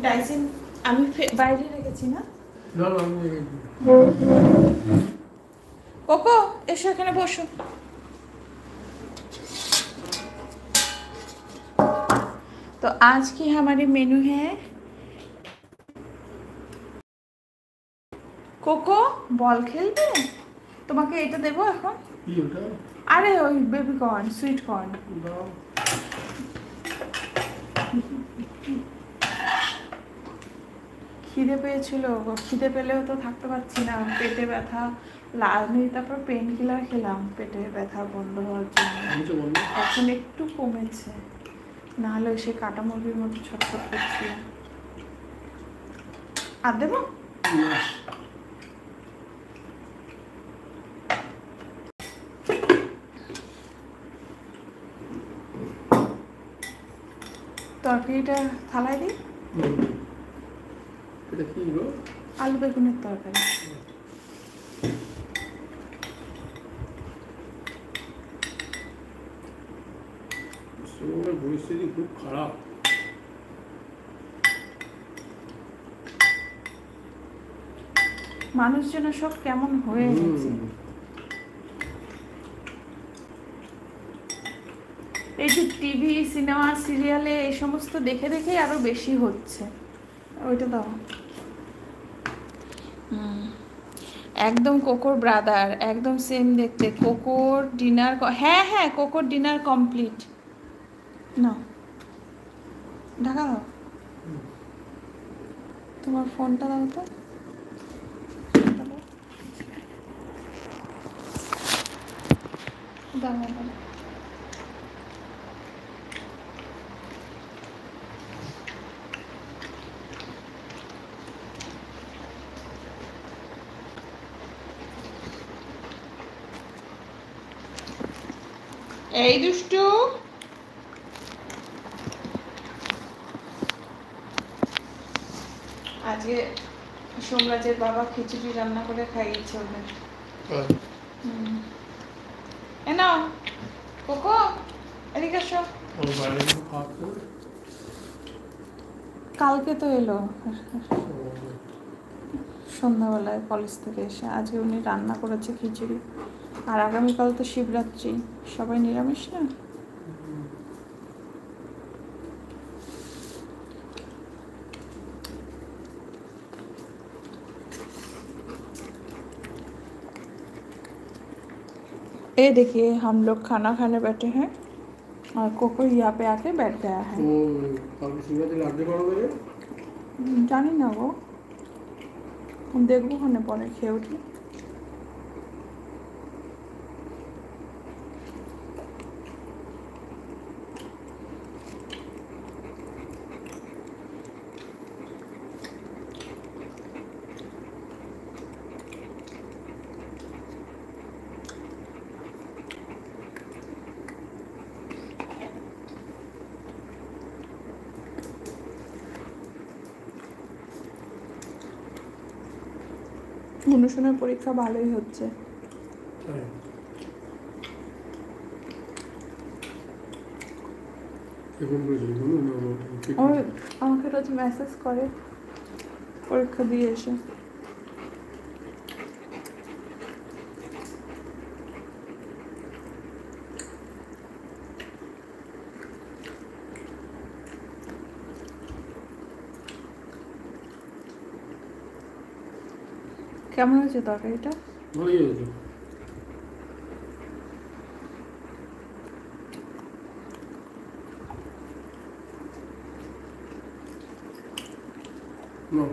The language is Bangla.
ডাইসিন আমি বাইরে রেখেছি না। কোকো এসো এখানে বসো। तो आज की हमारी मेनू है কোকো বল খেলবে, তোমাকে এটা দেবো এখন। আরে ওই বেবি কর্ন, সুইট কর্ন। খিদে পেয়েছিল, খিদে পেলেও তো থাকতে পারছি না, পেটে ব্যথা লাগনি, তারপর পেন কিলার খেলাম পেটে ব্যথা বন্ধ হওয়ার জন্য। এখন একটু কমেছে, নাহলে সে কাটা মুরগির মতো ছটফট করছিল। আর দেবো? তরকারিটা থালায় দিই। আলু বেগুনের তরকারি। পরিস্থিতি খুব খারাপ। মানুষজন সব কেমন হয়ে গেছে। এই যে টিভি সিনেমা সিরিয়ালে এই সমস্ত দেখে দেখে আরো বেশি হচ্ছে। ওইটা দাও। একদম কোকোর ব্রাদার, একদম সেম দেখতে। কোকোর ডিনার, হ্যাঁ হ্যাঁ কোকোর ডিনার কমপ্লিট। না ঢাকা দাও, তোমার ফোনটা দাও তো। দাও দাও। এই দুষ্টু, আজকে সোমরাজের বাবা খিচুড়ি রান্না করে খাইয়েছে ওদের। এ নাও কোকো, এদিকে এসো। কালকে তো এলো সন্ধ্যাবেলায় কলেজ থেকে এসে। আজকে উনি রান্না করেছে খিচুড়ি, আর আগামীকাল তো শিবরাত্রি, সবাই নিরামিষ না। ये देखिए हम लोग खाना खाने बैठे हैं और कोको यहाँ पे आके बैठ गया है। जानी ना वो, हम देखो खाने पड़े खेल उठी। অনুশোনের পরীক্ষা ভালোই হচ্ছে। আমাকে রোজ মেসেজ করে পরীক্ষা দিয়ে এসে। কেমন হয়েছে তরকারিটা? ভালোই হয়েছে। No.